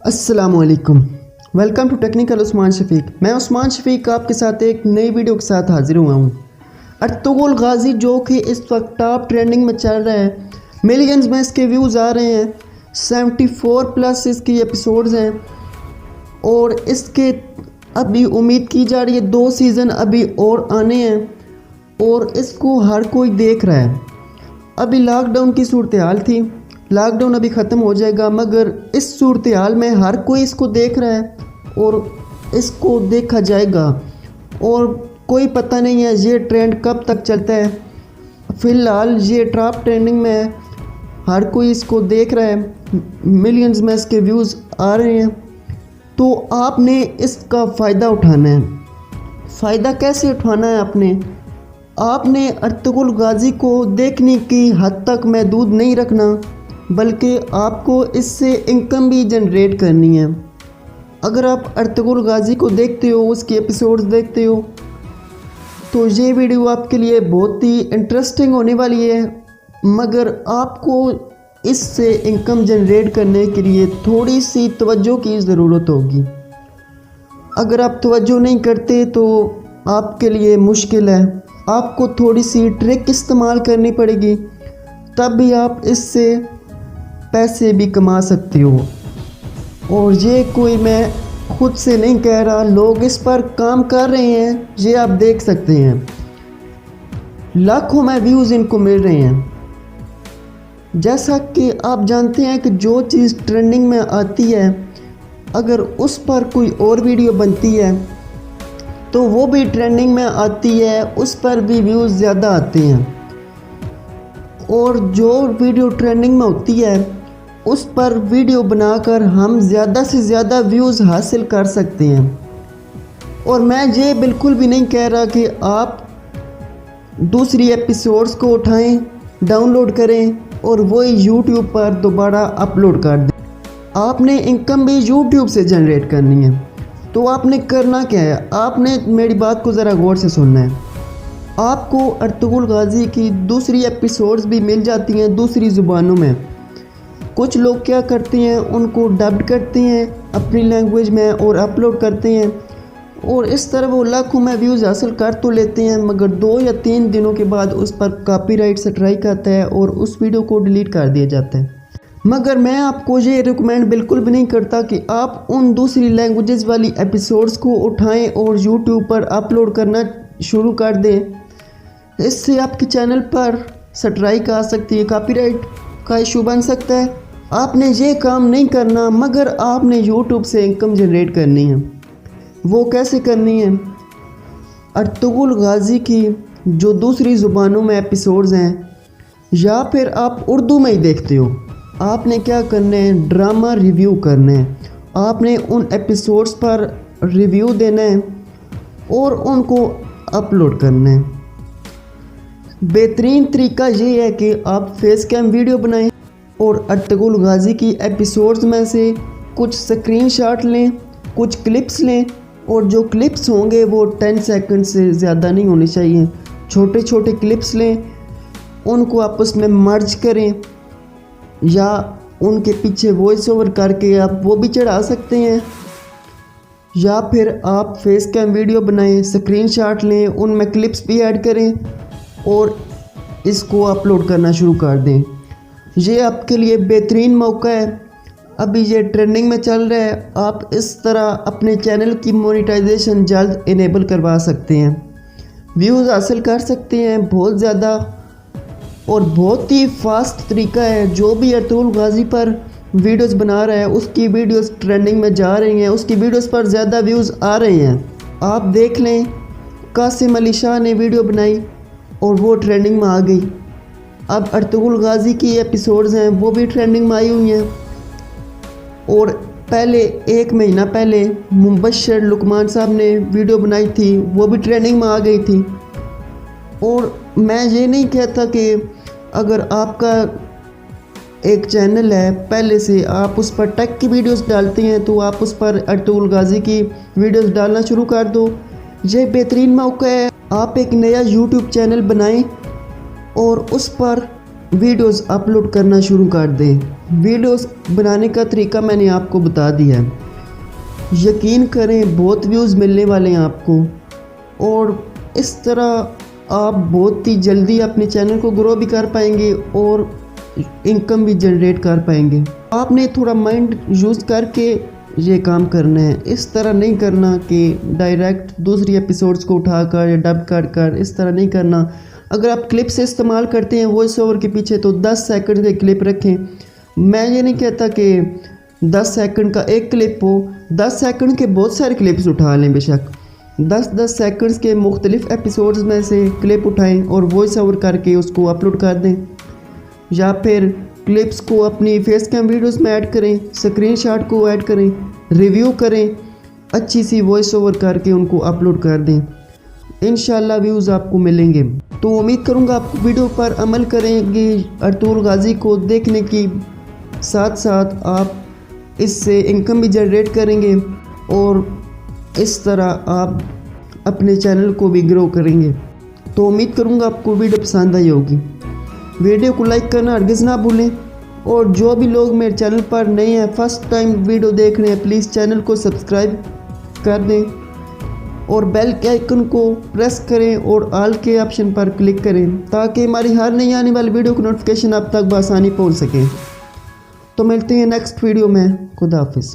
अस्सलामुअलैकुम। Welcome to technical Usman Shafiq. मैं उस्मान शफीक आपके साथ एक नई वीडियो के साथ हाजिर हुआ हूँ। अर्तुगरुल गाजी जो कि इस वक्त टॉप ट्रेंडिंग में चल रहा है, मिलियंस में इसके व्यूज़ आ रहे हैं, 74 प्लस इसकी एपिसोड्स हैं और इसके अभी उम्मीद की जा रही है 2 सीज़न अभी और आने हैं और इसको हर कोई देख रहा है। अभी लॉकडाउन की सूरत हाल थी, लॉकडाउन अभी ख़त्म हो जाएगा, मगर इस सूरत हाल में हर कोई इसको देख रहा है और इसको देखा जाएगा और कोई पता नहीं है ये ट्रेंड कब तक चलता है। फ़िलहाल ये टॉप ट्रेंडिंग में है, हर कोई इसको देख रहा है, मिलियंस में इसके व्यूज़ आ रहे हैं। तो आपने इसका फ़ायदा उठाना है। फ़ायदा कैसे उठाना है? आपने अर्तुगरुल गाजी को देखने की हद तक महदूद नहीं रखना, बल्कि आपको इससे इनकम भी जनरेट करनी है। अगर आप अर्तुगरुल गाजी को देखते हो, उसकी एपिसोड्स देखते हो, तो ये वीडियो आपके लिए बहुत ही इंटरेस्टिंग होने वाली है, मगर आपको इससे इनकम जनरेट करने के लिए थोड़ी सी तवज्जो की ज़रूरत होगी। अगर आप तवज्जो नहीं करते तो आपके लिए मुश्किल है, आपको थोड़ी सी ट्रिक इस्तेमाल करनी पड़ेगी, तब भी आप इससे पैसे भी कमा सकते हो। और ये कोई मैं खुद से नहीं कह रहा, लोग इस पर काम कर रहे हैं, ये आप देख सकते हैं, लाखों में व्यूज़ इनको मिल रहे हैं। जैसा कि आप जानते हैं कि जो चीज़ ट्रेंडिंग में आती है, अगर उस पर कोई और वीडियो बनती है तो वो भी ट्रेंडिंग में आती है, उस पर भी व्यूज़ ज़्यादा आते हैं। और जो वीडियो ट्रेंडिंग में होती है उस पर वीडियो बनाकर हम ज़्यादा से ज़्यादा व्यूज़ हासिल कर सकते हैं। और मैं ये बिल्कुल भी नहीं कह रहा कि आप दूसरी एपिसोड्स को उठाएं, डाउनलोड करें और वही यूट्यूब पर दोबारा अपलोड कर दें। आपने इनकम भी यूट्यूब से जनरेट करनी है। तो आपने करना क्या है? आपने मेरी बात को ज़रा गौर से सुनना है। आपको अर्तुगरुल गाजी की दूसरी एपिसोड्स भी मिल जाती हैं दूसरी ज़ुबानों में। कुछ लोग क्या करते हैं, उनको डब्ड करते हैं अपनी लैंग्वेज में और अपलोड करते हैं, और इस तरह वो लाखों में व्यूज़ हासिल कर तो लेते हैं, मगर 2 या 3 दिनों के बाद उस पर कॉपीराइट स्ट्राइक आता है और उस वीडियो को डिलीट कर दिया जाता है। मगर मैं आपको ये रिकमेंड बिल्कुल भी नहीं करता कि आप उन दूसरी लैंग्वेजेस वाली एपिसोड्स को उठाएं और यूट्यूब पर अपलोड करना शुरू कर दें। इससे आपके चैनल पर स्ट्राइक आ सकती है, कॉपीराइट का इशू बन सकता है। आपने ये काम नहीं करना, मगर आपने यूट्यूब से इनकम जनरेट करनी है। वो कैसे करनी है? अर्तुगरुल गाजी की जो दूसरी ज़ुबानों में एपिसोड्स हैं, या फिर आप उर्दू में ही देखते हो, आपने क्या करना है, ड्रामा रिव्यू करना है। आपने उन एपिसोड्स पर रिव्यू देना है और उनको अपलोड करना है। बेहतरीन तरीका ये है कि आप फेस कैम वीडियो बनाएं और अर्तुगरुल गाजी की एपिसोड्स में से कुछ स्क्रीनशॉट लें, कुछ क्लिप्स लें, और जो क्लिप्स होंगे वो 10 सेकंड से ज़्यादा नहीं होने चाहिए। छोटे छोटे क्लिप्स लें, उनको आपस में मर्ज करें, या उनके पीछे वॉइस ओवर करके आप वो भी चढ़ा सकते हैं, या फिर आप फेस कैम वीडियो बनाएं, स्क्रीनशॉट लें, उनमें क्लिप्स भी ऐड करें और इसको अपलोड करना शुरू कर दें। ये आपके लिए बेहतरीन मौका है, अभी ये ट्रेंडिंग में चल रहा है। आप इस तरह अपने चैनल की मोनेटाइजेशन जल्द इनेबल करवा सकते हैं, व्यूज़ हासिल कर सकते हैं बहुत ज़्यादा, और बहुत ही फास्ट तरीका है। जो भी अर्तुगरुल गाजी पर वीडियोस बना रहा है, उसकी वीडियोस ट्रेंडिंग में जा रही हैं, उसकी वीडियोस पर ज़्यादा व्यूज़ आ रहे हैं। आप देख लें, कासिम अली शाह ने वीडियो बनाई और वो ट्रेंडिंग में आ गई। अब अर्तुगरुल गाजी की एपिसोड्स हैं, वो भी ट्रेंडिंग में आई हुई हैं। और पहले 1 महीना पहले मुबश्शिर लुकमान साहब ने वीडियो बनाई थी, वो भी ट्रेंडिंग में आ गई थी। और मैं ये नहीं कहता कि अगर आपका एक चैनल है पहले से, आप उस पर टेक की वीडियोस डालते हैं, तो आप उस पर अर्तुगरुल गाजी की वीडियोस डालना शुरू कर दो। ये बेहतरीन मौका है। आप एक नया यूट्यूब चैनल बनाएं और उस पर वीडियोस अपलोड करना शुरू कर दें। वीडियोस बनाने का तरीका मैंने आपको बता दिया है, यकीन करें बहुत व्यूज़ मिलने वाले हैं आपको, और इस तरह आप बहुत ही जल्दी अपने चैनल को ग्रो भी कर पाएंगे और इनकम भी जनरेट कर पाएंगे। आपने थोड़ा माइंड यूज़ करके ये काम करना है, इस तरह नहीं करना कि डायरेक्ट दूसरी एपिसोड्स को उठाकर या डब कर इस तरह नहीं करना। अगर आप क्लिप से इस्तेमाल करते हैं वॉइस ओवर के पीछे तो 10 सेकंड के क्लिप रखें। मैं ये नहीं कहता कि 10 सेकंड का एक क्लिप हो, 10 सेकंड के बहुत सारे क्लिप्स उठा लें, बेशक 10-10 सेकंड्स के मुख्तलिफ एपिसोड्स में से क्लिप उठाएं और वॉइस ओवर करके उसको अपलोड कर दें, या फिर क्लिप्स को अपनी फेस कैम वीडियोस में ऐड करें, स्क्रीनशॉट को ऐड करें, रिव्यू करें, अच्छी सी वॉइस ओवर करके उनको अपलोड कर दें। इंशाल्लाह व्यूज़ आपको मिलेंगे। तो उम्मीद करूँगा आप वीडियो पर अमल करेंगे अर्तुगरुल गाजी को देखने की साथ साथ आप इससे इनकम भी जनरेट करेंगे और इस तरह आप अपने चैनल को भी ग्रो करेंगे। तो उम्मीद करूँगा आपको वीडियो पसंद आई होगी। वीडियो को लाइक करना हरगिज़ ना भूलें, और जो भी लोग मेरे चैनल पर नए हैं, फर्स्ट टाइम वीडियो देख रहे हैं, प्लीज़ चैनल को सब्सक्राइब कर दें और बेल के आइकन को प्रेस करें और ऑल के ऑप्शन पर क्लिक करें ताकि हमारी हर नई आने वाली वीडियो की नोटिफिकेशन आप तक बआसानी पहुंच सके। तो मिलते हैं नेक्स्ट वीडियो में। खुदा हाफिज़।